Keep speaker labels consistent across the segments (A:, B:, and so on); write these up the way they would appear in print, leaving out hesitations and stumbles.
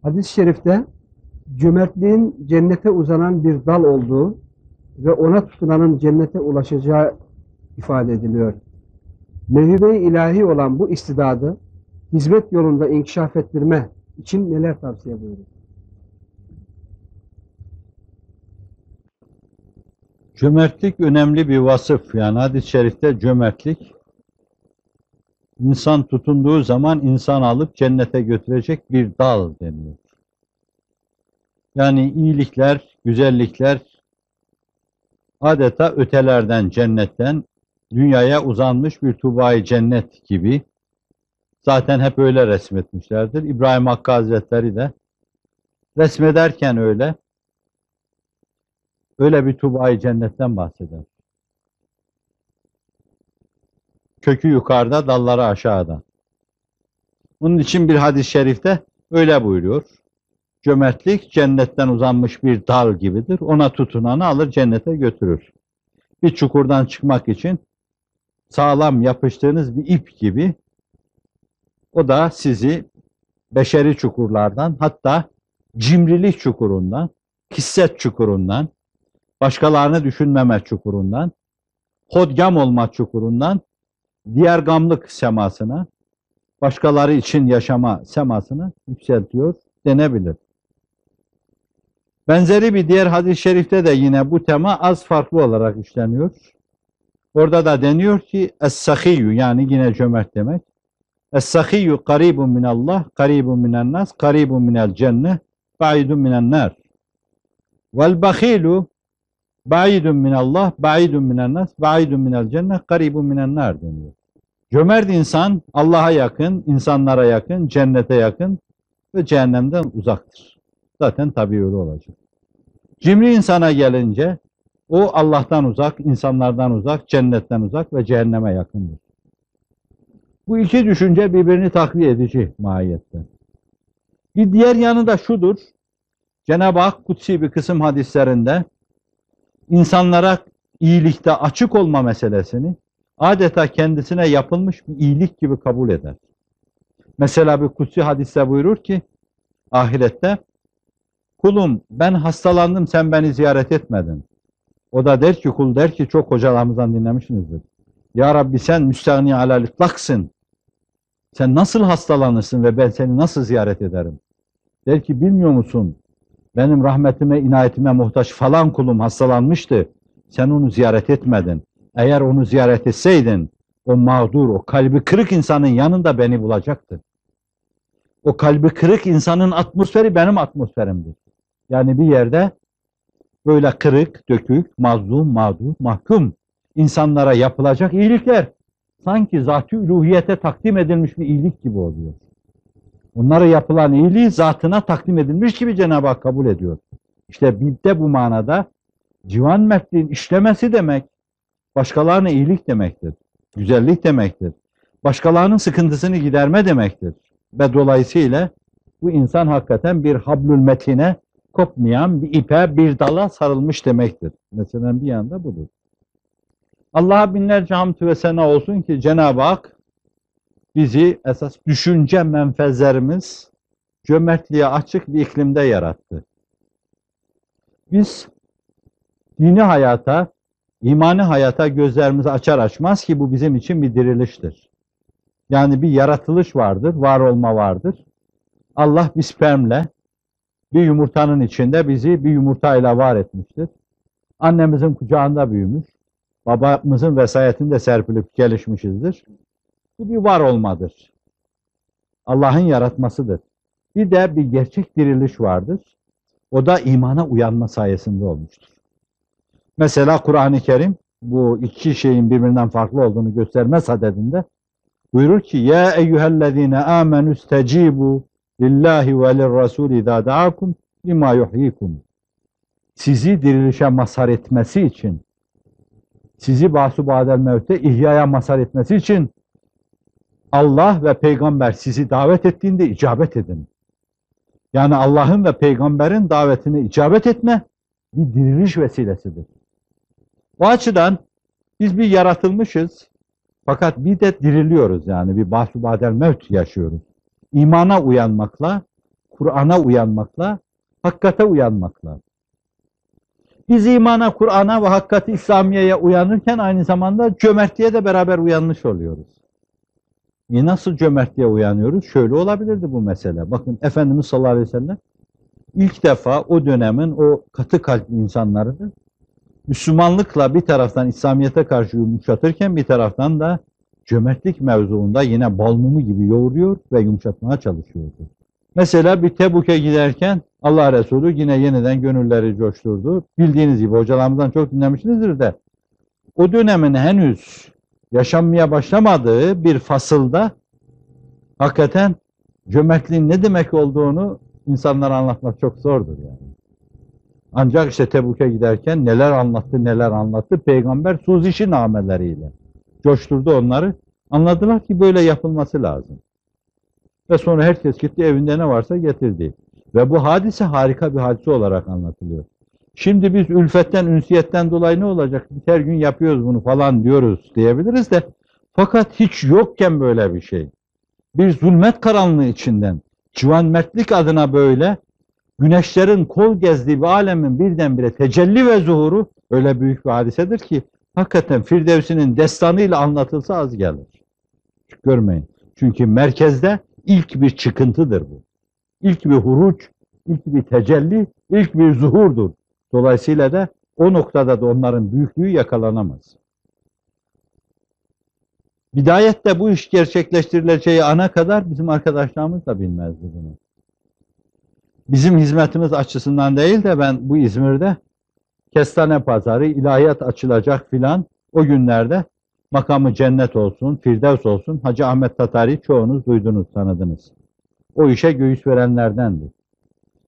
A: Hadis-i şerifte cömertliğin cennete uzanan bir dal olduğu ve ona tutunanın cennete ulaşacağı ifade ediliyor. Mevhibe-i ilahi olan bu istidadı hizmet yolunda inkişaf ettirme için neler tavsiye buyurur?
B: Cömertlik önemli bir vasıf. Yani hadis-i şerifte cömertlik, insan tutunduğu zaman insan alıp cennete götürecek bir dal deniyor. Yani iyilikler, güzellikler adeta ötelerden, cennetten dünyaya uzanmış bir tuğba-i cennet gibi. Zaten hep öyle resmetmişlerdir. İbrahim Hakkı Hazretleri de resmederken öyle bir tuğba-i cennetten bahseder. Kökü yukarıda, dalları aşağıda. Bunun için bir hadis-i şerifte öyle buyuruyor. Cömertlik cennetten uzanmış bir dal gibidir. Ona tutunanı alır cennete götürür. Bir çukurdan çıkmak için sağlam yapıştığınız bir ip gibi, o da sizi beşeri çukurlardan, hatta cimrilik çukurundan, hisset çukurundan, başkalarını düşünmeme çukurundan, hodgam olma çukurundan, diğer gamlık semasına, başkaları için yaşama semasına yükseltiyor denebilir. Benzeri bir diğer hadis-i şerifte de yine bu tema az farklı olarak işleniyor. Orada da deniyor ki es-sahiyyü, yani yine cömert demek. Es-sahiyyü karibun minallah, karibun minennas, karibun minel cennet, ba'idun minennar. Vel bahilu ba'idun minallah, ba'idun minennas, ba'idun minel cennet, karibun minennar deniyor. Cömert insan Allah'a yakın, insanlara yakın, cennete yakın ve cehennemden uzaktır. Zaten tabii öyle olacak. Cimri insana gelince o Allah'tan uzak, insanlardan uzak, cennetten uzak ve cehenneme yakındır. Bu iki düşünce birbirini takviye edici mahiyette. Bir diğer yanı da şudur. Cenab-ı Hak kutsi bir kısım hadislerinde insanlara iyilikte açık olma meselesini adeta kendisine yapılmış bir iyilik gibi kabul eder. Mesela bir kutsi hadiste buyurur ki ahirette, kulum ben hastalandım, sen beni ziyaret etmedin. O da der ki, kul der ki, çok hocalarımızdan dinlemişsinizdir. Ya Rabbi sen müstahni alel itlaksın. Sen nasıl hastalanırsın ve ben seni nasıl ziyaret ederim? Der ki, bilmiyor musun? Benim rahmetime, inayetime muhtaç falan kulum hastalanmıştı. Sen onu ziyaret etmedin. Eğer onu ziyaret etseydin, o mağdur, o kalbi kırık insanın yanında beni bulacaktı. O kalbi kırık insanın atmosferi benim atmosferimdir. Yani bir yerde böyle kırık, dökük, mazlum, mağdur, mahkum insanlara yapılacak iyilikler sanki zat-ı üluhiyete takdim edilmiş bir iyilik gibi oluyor. Onlara yapılan iyiliği zatına takdim edilmiş gibi Cenab-ı Hak kabul ediyor. İşte bir de bu manada civan mertliğin işlemesi demek, başkalarına iyilik demektir, güzellik demektir, başkalarının sıkıntısını giderme demektir. Ve dolayısıyla bu insan hakikaten bir hablül metine kopmayan bir ipe, bir dala sarılmış demektir. Mesela bir yanda budur. Allah'a binlerce hamd ve sena olsun ki Cenab-ı Hak bizi esas düşünce menfezlerimiz cömertliğe açık bir iklimde yarattı. Biz dini hayata, imani hayata gözlerimizi açar açmaz ki bu bizim için bir diriliştir. Yani bir yaratılış vardır, var olma vardır. Allah bir spermle, bir yumurtanın içinde bizi bir yumurtayla var etmiştir. Annemizin kucağında büyümüş, babamızın vesayetinde serpilip gelişmişizdir. Bu bir var olmadır. Allah'ın yaratmasıdır. Bir de bir gerçek diriliş vardır. O da imana uyanma sayesinde olmuştur. Mesela Kur'an-ı Kerim bu iki şeyin birbirinden farklı olduğunu gösterme sadedinde buyurur ki ya eyyühellezine amenü stecibu lillahi ve lirrasul izâ da'akum lima yuhyikum. Sizi dirilişe mazhar etmesi için, sizi ba'su ba'del mevte ihyaya mazhar etmesi için Allah ve peygamber sizi davet ettiğinde icabet edin. Yani Allah'ın ve peygamberin davetine icabet etme bir diriliş vesilesidir. O açıdan biz bir yaratılmışız fakat bir de diriliyoruz, yani bir ba'su ba'del mevt yaşıyoruz. İmana uyanmakla, Kur'an'a uyanmakla, hakikate uyanmakla. Biz imana, Kur'an'a ve hakikati İslamiye'ye uyanırken aynı zamanda cömertliğe de beraber uyanmış oluyoruz. Nasıl cömertliğe uyanıyoruz? Şöyle olabilirdi bu mesele. Bakın Efendimiz sallallahu aleyhi ve sellem ilk defa o dönemin o katı kalpli insanlarını Müslümanlıkla bir taraftan İslamiyet'e karşı yumuşatırken bir taraftan da cömertlik mevzuunda yine bal mumu gibi yoğuruyor ve yumuşatmaya çalışıyordu. Mesela bir Tebuk'e giderken Allah Resulü yine yeniden gönülleri coşturdu. Bildiğiniz gibi hocalarımızdan çok dinlemişsinizdir de o dönemin henüz yaşanmaya başlamadığı bir fasılda hakikaten cömertliğin ne demek olduğunu insanlara anlatmak çok zordur yani. Ancak işte Tebuk'e giderken neler anlattı neler anlattı. Peygamber suzişi nameleriyle coşturdu onları. Anladılar ki böyle yapılması lazım. Ve sonra herkes gitti evinde ne varsa getirdi. Ve bu hadise harika bir hadise olarak anlatılıyor. Şimdi biz ülfetten, ünsiyetten dolayı ne olacak? Biz her gün yapıyoruz bunu falan diyoruz diyebiliriz de. Fakat hiç yokken böyle bir şey. Bir zulmet karanlığı içinden, civanmertlik adına böyle, güneşlerin kol gezdiği bir alemin birdenbire tecelli ve zuhuru öyle büyük bir hadisedir ki hakikaten Firdevsi'nin destanıyla anlatılsa az gelir. Görmeyin. Çünkü merkezde ilk bir çıkıntıdır bu. İlk bir huruç, ilk bir tecelli, ilk bir zuhurdur. Dolayısıyla da o noktada da onların büyüklüğü yakalanamaz. Bidayette bu iş gerçekleştirileceği ana kadar bizim arkadaşlarımız da bilmezdi bunu. Bizim hizmetimiz açısından değil de ben bu İzmir'de Kestane Pazarı, ilahiyat açılacak filan o günlerde makamı cennet olsun, Firdevs olsun, Hacı Ahmet Tatari çoğunuz duydunuz, tanıdınız. O işe göğüs verenlerdendi.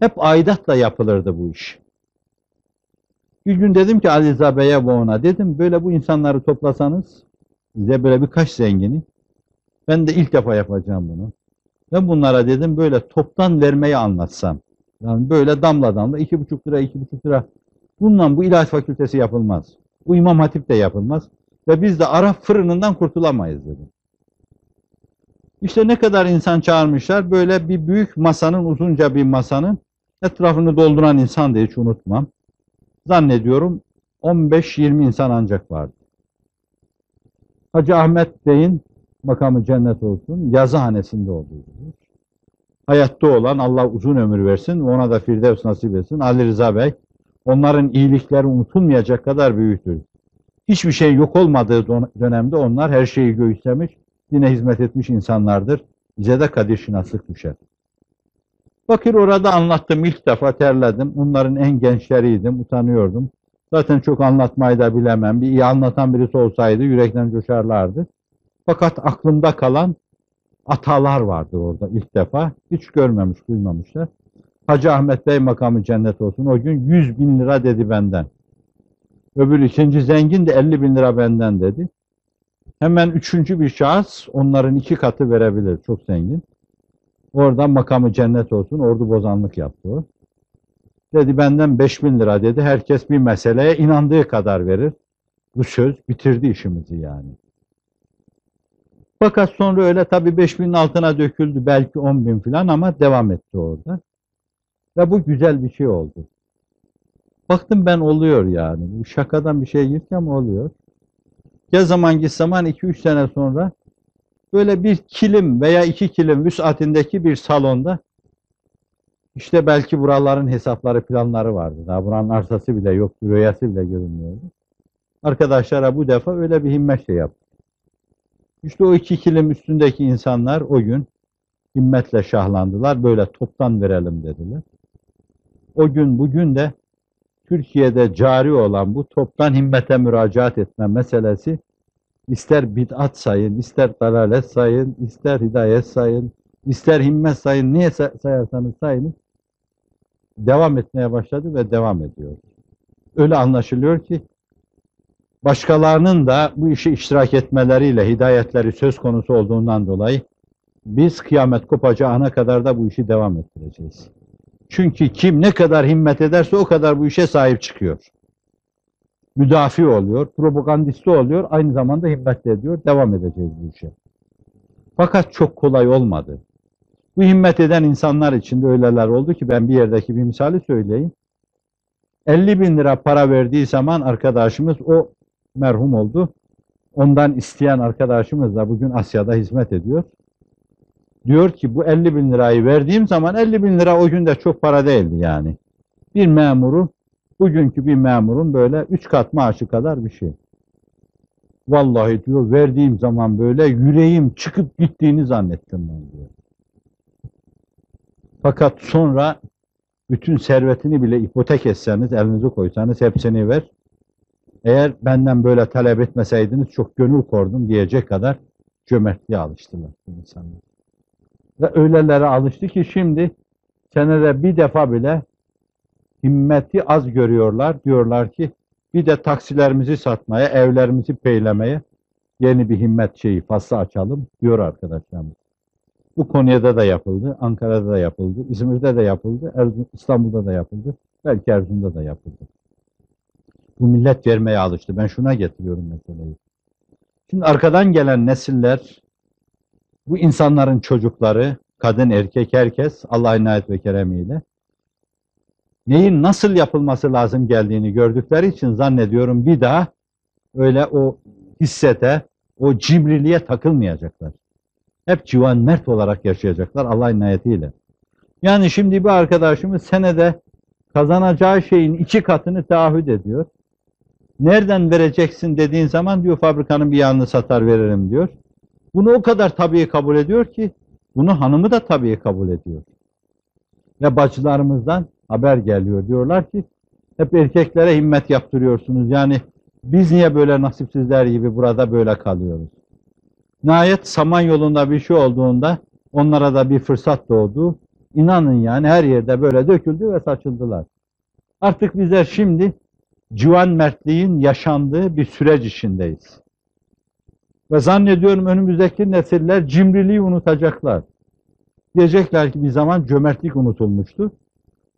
B: Hep aidatla yapılırdı bu iş. Bir gün dedim ki Ali Rıza Bey'e, ona dedim böyle bu insanları toplasanız, bize böyle birkaç zengini, ben de ilk defa yapacağım bunu. Ben bunlara dedim böyle toptan vermeyi anlatsam. Yani böyle damla damla 2,5 lira, 2,5 lira. Bununla bu ilahiyat fakültesi yapılmaz. Bu İmam Hatip de yapılmaz. Ve biz de Arap fırınından kurtulamayız dedim. İşte ne kadar insan çağırmışlar. Böyle bir büyük masanın, uzunca bir masanın etrafını dolduran insan da hiç unutmam. Zannediyorum 15-20 insan ancak vardı. Hacı Ahmet Bey'in makamı cennet olsun, yazıhanesinde olduğu. Hayatta olan Allah uzun ömür versin, ona da Firdevs nasip etsin. Ali Rıza Bey, onların iyilikleri unutulmayacak kadar büyüktür. Hiçbir şey yok olmadığı dönemde onlar her şeyi göğüslemiş, yine hizmet etmiş insanlardır. Bize de kadir şinaslık düşer. Bakır orada anlattım, ilk defa terledim. Onların en gençleriydim, utanıyordum. Zaten çok anlatmayı da bilemem. Bir iyi anlatan birisi olsaydı yürekten coşarlardı. Fakat aklımda kalan atalar vardır orada ilk defa. Hiç görmemiş, duymamışlar. Hacı Ahmet Bey makamı cennet olsun. O gün 100.000 lira dedi benden. Öbür ikinci zengin de 50.000 lira benden dedi. Hemen üçüncü bir şahıs onların 2 katı verebilir. Çok zengin. Oradan makamı cennet olsun. Ordu bozanlık yaptı o. Dedi benden 5.000 lira dedi. Herkes bir meseleye inandığı kadar verir. Bu söz bitirdi işimizi yani. Fakat sonra öyle tabii 5.000'in altına döküldü. Belki 10.000 falan ama devam etti orada. Ve bu güzel bir şey oldu. Baktım ben oluyor yani. Bu şakadan bir şey girken oluyor. Ya zaman git zaman 2-3 sene sonra böyle bir kilim veya 2 kilim vüsatindeki bir salonda işte belki buraların hesapları planları vardı. Daha buranın arsası bile yoktu, rüyası bile görünmüyordu. Arkadaşlara bu defa öyle bir himmetle yaptım. İşte o 2 kilim üstündeki insanlar o gün himmetle şahlandılar. Böyle toptan verelim dediler. O gün bugün de Türkiye'de cari olan bu toptan himmete müracaat etme meselesi ister bid'at sayın, ister dalalet sayın, ister hidayet sayın, ister himmet sayın, niye sayarsanız sayın, devam etmeye başladı ve devam ediyor. Öyle anlaşılıyor ki başkalarının da bu işe iştirak etmeleriyle hidayetleri söz konusu olduğundan dolayı biz kıyamet kopacağına kadar da bu işi devam ettireceğiz. Çünkü kim ne kadar himmet ederse o kadar bu işe sahip çıkıyor. Müdafi oluyor, propagandisti oluyor, aynı zamanda himmet ediyor, devam edeceğiz bu işe. Fakat çok kolay olmadı. Bu himmet eden insanlar içinde öyleler oldu ki ben bir yerdeki bir misali söyleyeyim. 50 bin lira para verdiği zaman arkadaşımız o merhum oldu. Ondan isteyen arkadaşımız da bugün Asya'da hizmet ediyor. Diyor ki bu 50 bin lirayı verdiğim zaman 50 bin lira o gün de çok para değildi yani. Bir memurun, bugünkü bir memurun böyle 3 kat maaşı kadar bir şey. Vallahi diyor verdiğim zaman böyle yüreğim çıkıp gittiğini zannettim ben diyor. Fakat sonra bütün servetini bile ipotek etseniz, elinizi koysanız hepsini ver. Eğer benden böyle talep etmeseydiniz çok gönül kordum diyecek kadar cömertliğe alıştılar bu insanlar. Ve öylelere alıştı ki şimdi senede bir defa bile himmeti az görüyorlar. Diyorlar ki bir de taksilerimizi satmaya, evlerimizi peylemeye yeni bir himmet şeyi faslı açalım diyor arkadaşlarımız. Bu Konya'da da yapıldı, Ankara'da da yapıldı, İzmir'de de yapıldı, İstanbul'da da yapıldı, belki Erzurum'da da yapıldı. Bu millet vermeye alıştı. Ben şuna getiriyorum meseleyi. Şimdi arkadan gelen nesiller, bu insanların çocukları, kadın, erkek, herkes Allah'ın inayet ve keremiyle neyin nasıl yapılması lazım geldiğini gördükleri için zannediyorum bir daha öyle o hissete, o cimriliğe takılmayacaklar. Hep civan mert olarak yaşayacaklar Allah'ın inayetiyle. Yani şimdi bir arkadaşımız senede kazanacağı şeyin 2 katını taahhüt ediyor. Nereden vereceksin dediğin zaman diyor fabrikanın bir yanını satar veririm diyor. Bunu o kadar tabii kabul ediyor ki bunu hanımı da tabii kabul ediyor. Ve bacılarımızdan haber geliyor. Diyorlar ki hep erkeklere himmet yaptırıyorsunuz. Yani biz niye böyle nasipsizler gibi burada böyle kalıyoruz? Nihayet Samanyolu'nda bir şey olduğunda onlara da bir fırsat doğdu. İnanın yani her yerde böyle döküldü ve saçıldılar. Artık bizler şimdi civan mertliğin yaşandığı bir süreç içindeyiz. Ve zannediyorum önümüzdeki nesiller cimriliği unutacaklar. Diyecekler ki bir zaman cömertlik unutulmuştu.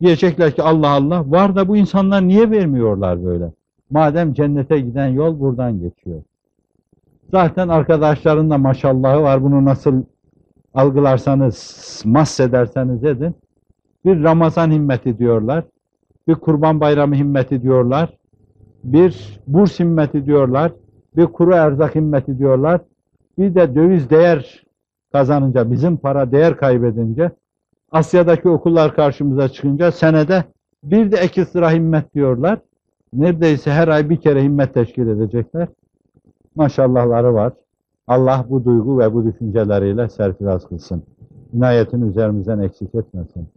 B: Diyecekler ki Allah Allah var da bu insanlar niye vermiyorlar böyle? Madem cennete giden yol buradan geçiyor. Zaten arkadaşların da maşallahı var. Bunu nasıl algılarsanız, mahsederseniz edin. Bir Ramazan himmeti diyorlar. Bir Kurban Bayramı himmeti diyorlar. Bir burs himmeti diyorlar. Bir kuru erzak himmeti diyorlar. Bir de döviz değer kazanınca, bizim para değer kaybedince, Asya'daki okullar karşımıza çıkınca senede bir de ekstra himmet diyorlar. Neredeyse her ay bir kere himmet teşkil edecekler. Maşallahları var. Allah bu duygu ve bu düşünceleriyle serfiraz kılsın. İnayetini üzerimizden eksik etmesin.